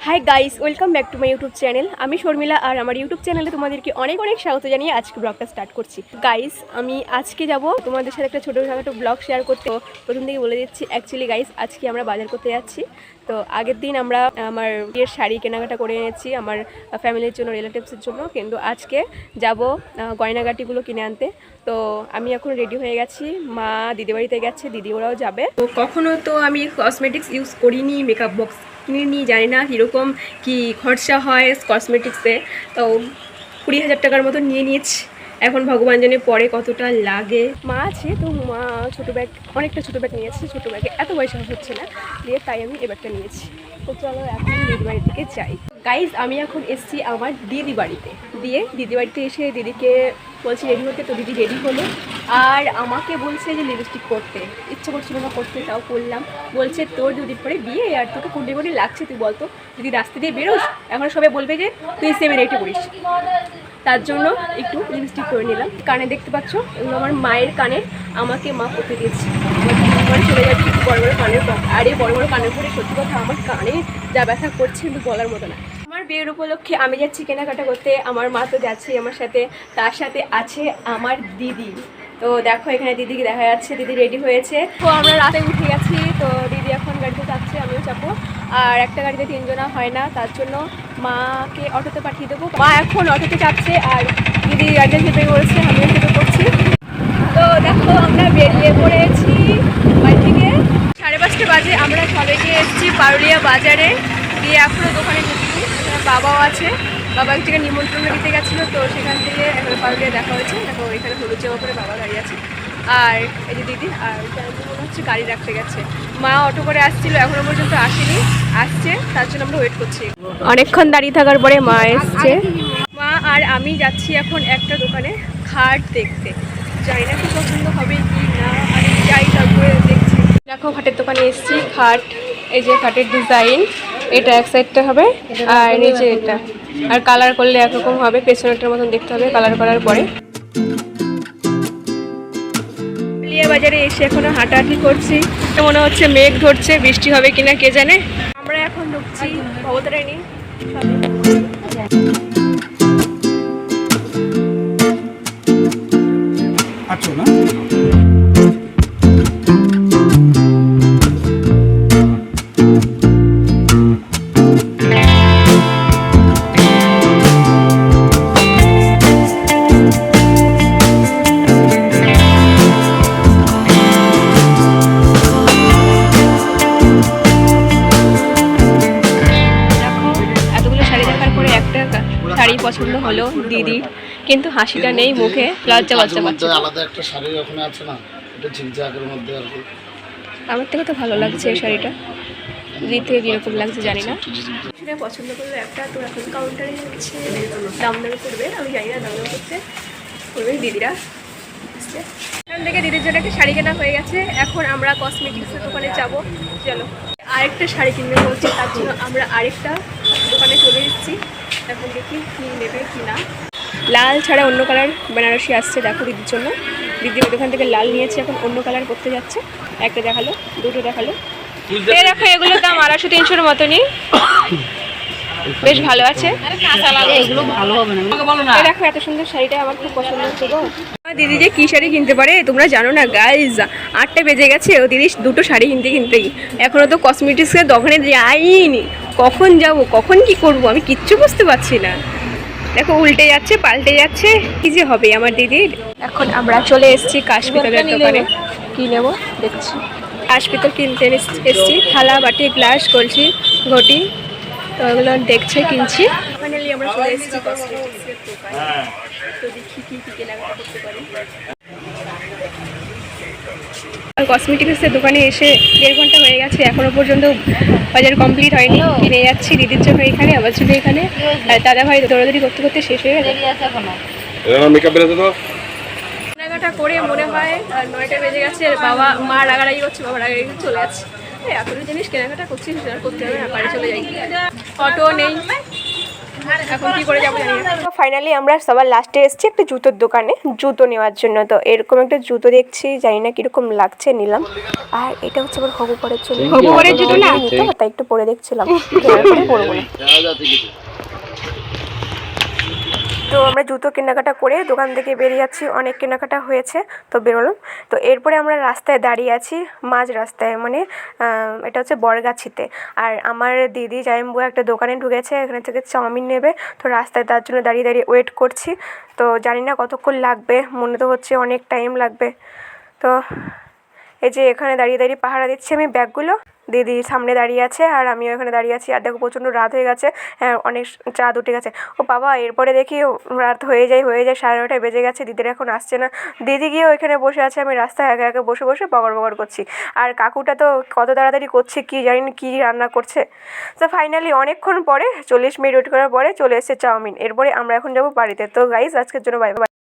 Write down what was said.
Hi guys, welcome back to my YouTube channel. আমি শর্মিলা আর আমার YouTube চ্যানেলে তোমাদেরকে অনেক অনেক স্বাগত জানিয়ে আজকে ব্লগটা স্টার্ট করছি। গাইস, আমি আজকে যাব তোমাদের সাথে একটা ছোটোখাটো ব্লগ শেয়ার করতে। প্রথম থেকে বলে দিচ্ছি, অ্যাকচুয়ালি গাইস আজকে আমরা বাজার করতে যাচ্ছি। তো আগের দিন আমরা আমার বিয়ের শাড়ি কেনাকাটা করে এনেছি আমার ফ্যামিলির জন্য, রিলেটিভসের জন্য, কিন্তু আজকে যাব গয়নাগাটিগুলো কিনে আনতে। তো আমি এখন রেডি হয়ে গেছি, মা দিদিবাড়িতে গেছে, দিদি ওরাও যাবে। তো কখনো তো আমি কসমেটিক্স ইউজ করিনি, মেকআপ বক্স কিনে জানি না কীরকম কী খরচা হয় কসমেটিক্সে। তো 20,000 টাকার মতো নিয়ে নিয়েছি। এখন ভগবান জানে পরে কতটা লাগে। মা আছে, তো মা ছোটো ব্যাগ, অনেকটা ছোটো ব্যাগ নিয়েছি। ছোটো ব্যাগে এত পয়সা হচ্ছে না দিয়ে, তাই আমি এ ব্যাগটা নিয়েছি। তো চলো এখন দিদি বাড়ি থেকে যাই। গাইজ, আমি এখন এসেছি আমার দিদি বাড়িতে। দিদি বাড়িতে এসে দিদিকে বলছি রেডি হতে, তো দিদি রেডি হলো আর আমাকে বলছে যে লিপস্টিক করতে। ইচ্ছে করছিল না করতে, তাও করলাম। বলছে তোর দুদিন পরে বিয়ে আর তোকে কুন্ডি লাগছে, তুই বলতো যদি রাস্তা দিয়ে বেরোস এখন সবাই বলবে যে তুই সেভেন এইটে পড়িস। তার জন্য একটু লিপস্টিক করে নিলাম। কানে দেখতে পাচ্ছ, এগুলো আমার মায়ের কানে, আমাকে মা করতে দিয়েছে। আমার চলে যাচ্ছে একটু বড় বড় কানের পর, আর এই বড় বড় কানের পরে সত্যি কথা আমার কানে যা ব্যথা করছে কিন্তু বলার মতো না। আমার বিয়ের উপলক্ষে আমি যাচ্ছি কেনাকাটা করতে, আমার মা তো যাচ্ছে আমার সাথে, তার সাথে আছে আমার দিদি। তো দেখো এখানে দিদিকে দেখা যাচ্ছে, দিদি রেডি হয়েছে। তো আমরা রাতে উঠে গেছি, তো দিদি এখন গাড়িতে যাচ্ছে, আমিও যাবো। আর একটা গাড়িতে 3 জনা হয় না, তার জন্য মাকে অটোতে পাঠিয়ে দেবো। মা এখন অটোতে যাচ্ছে আর দিদি গাড়িতে চেপে পড়েছে, আমিও চেপে পড়ছি। তো দেখো আমরা বেরিয়ে পড়েছি বাড়ি থেকে। 5:30 বাজে। আমরা সবাই গিয়ে এসেছি পারুলিয়া বাজারে, দিয়ে এখনও দোকানে ঢুকিনি। বাবাও আছে, বাবা এক জায়গায় নিমন্ত্রণ দিতে গেছিলো, তো সেখান থেকে এখন পারুলিয়া দেখা হয়েছে। দেখো এখানে হলুদ জামা পরে বাবা দাঁড়িয়ে আছে, আর এই যে দিদি, আর মনে হচ্ছে গাড়ি রাখতে গেছে। মা অটো করে আসছিল, এখনো পর্যন্ত আসেনি, আসছে, তার জন্য আমরা ওয়েট করছি। অনেকক্ষণ দাঁড়িয়ে থাকার পরে মা এসছে। মা আর আমি যাচ্ছি এখন একটা দোকানে খাট দেখতে, জানি না কি পছন্দ হবে কি না, আর যাই তারপরে দেখছি। দেখো খাটের দোকানে এসেছি। খাট, এই যে খাটের ডিজাইন, এটা এক সাইডটা হবে আর নিচে এটা, আর কালার করলে একরকম হবে, পেছনেরটার মতন দেখতে হবে কালার করার পরে। বাজারে এসে এখনো হাঁটাহাঁটি করছি, মনে হচ্ছে মেঘ ধরছে, বৃষ্টি হবে কিনা কে জানে। আমরা এখন ঢুকছি ভবতারিণী। আচ্ছা না শাড়ি পছন্দ হলো দিদি, কিন্তু হাসিটা নেই মুখে, লজ্জা লজ্জা পাচ্ছে। আলাদা একটা শাড়ি ওখানে আছে না, এটা ঝিকঝাকের মধ্যে আর কি। আমার থেকে তো ভালো লাগছে এই শাড়িটা, দিদি থেকে কীরকম লাগছে জানি না। সেটা পছন্দ করলো একটা, তো এখন কাউন্টারে হচ্ছে দাম দাম করবে, আমি জানি না দাম দাম করতে করবে দিদিরা। এখান থেকে দিদির জন্য একটা শাড়ি কেনা হয়ে গেছে, এখন আমরা কসমেটিক্সের দোকানে যাবো। চলো, আরেকটা শাড়ি কিনবে বলছে, তার জন্য আমরা আরেকটা দোকানে চলে এসেছি। এখন দেখি কী নেবে কি না। লাল ছাড়া অন্য কালার বেনারসি আসছে, দেখো দিদির জন্য। দিদি ওখান থেকে লাল নিয়েছে, এখন অন্য কালার করতে যাচ্ছে। একটা দেখালো, দুটো দেখালো। দেখো এগুলোর দাম 250-300-এর মতনই, বেশ ভালো আছে। এগুলো ভালো হবে না। দেখো এত সুন্দর শাড়িটা আমার খুব পছন্দ হচ্ছে গো। দিদি যে কী শাড়ি কিনতে পারে তোমরা জানো না গাইজ। 8টা বেজে গেছে, ও দিদি দুটো শাড়ি কিনতেই এখনও তো কসমেটিক্সের দোকানে যাইনি। কখন যাব, কখন কি করব আমি কিচ্ছু বুঝতে পারছি না। দেখো উল্টে যাচ্ছে, পাল্টে যাচ্ছে, কি যে হবে আমার দিদির। এখন আমরা চলে এসেছি কাশপিতলের দোকানে। কি নেবো দেখছি, কাশপিতল কিনতে এসেছি। থালা, বাটি, গ্লাস, কলসি, ঘটি, তো ওগুলো দেখছে, কিনছি। ফাইনালি আমরা চলে এসেছি কসমেটিক্সের দোকানে, তো দেখি কী কী কেনাকাটা করতে পারি। আর কসমেটিক্সের দোকানে এসে 1.5 ঘন্টা হয়ে গেছে, এখনো পর্যন্ত বাজার কমপ্লিট হয়নি। কিনে যাচ্ছি দিদির জন্য এখানে, আবার জন্য এখানে, আর দাদা ভাই দৌড়াদৌড়ি করতে করতে শেষ হয়ে গেছে। কেনাকাটা করে মনে হয় 9টা বেজে গেছে, বাবা মা রাগারাগি করছে, বাবা রাগারাগি চলে যাচ্ছে। এতটা জিনিস কেনাকাটা করছি, করতে হবে না, বাড়ি চলে যাই। অটো নেই, এখন কি করে যাবো জানি না। ফাইনালি আমরা সবার লাস্টে এসেছি একটা জুতোর দোকানে জুতো নেওয়ার জন্য। তো এরকম একটা জুতো দেখছি, জানি না কিরকম লাগছে, নিলাম। আর এটা হচ্ছে আমার হবু বরের জন্য, হবু বরের জুতো না নিতে, তাই একটু পরে দেখছিলাম, পরবো না। তো আমরা জুতো কেনাকাটা করে দোকান থেকে বেরিয়ে যাচ্ছি, অনেক কেনাকাটা হয়েছে তো বেরোলাম। তো এরপরে আমরা রাস্তায় দাঁড়িয়ে আছি, মাঝ রাস্তায়, মানে এটা হচ্ছে বরগাছিতে। আর আমার দিদি জাইম্বু একটা দোকানে ঢুকেছে, এখানে থেকে চাউমিন নেবে। তো রাস্তায় তার জন্য দাঁড়িয়ে দাঁড়িয়ে ওয়েট করছি। তো জানি না কতক্ষণ লাগবে, মনে তো হচ্ছে অনেক টাইম লাগবে। তো এই যে এখানে দাঁড়িয়ে দাঁড়িয়ে পাহারা দিচ্ছি আমি ব্যাগগুলো, দিদি সামনে দাঁড়িয়ে আছে আর আমিও এখানে দাঁড়িয়ে আছি। আর দেখো প্রচণ্ড রাত হয়ে গেছে, হ্যাঁ অনেক চাঁদ উঠে গেছে। ও বাবা, এরপরে দেখি রাত হয়ে যায় 9:30 বেজে গেছে, দিদির এখন আসছে না। দিদি গিয়ে ওইখানে বসে আছে, আমি রাস্তায় একে একে বসে বসে বগর বগর করছি। আর কাকুটা তো কত তাড়াতাড়ি করছে, কি জানি না কী রান্না করছে। তো ফাইনালি অনেকক্ষণ পরে 40 মিনিট ওয়েট করার পরে চলে এসেছে চাউমিন। এরপরে আমরা এখন যাবো বাড়িতে। তো গাইজ আজকের জন্য বাই বাই।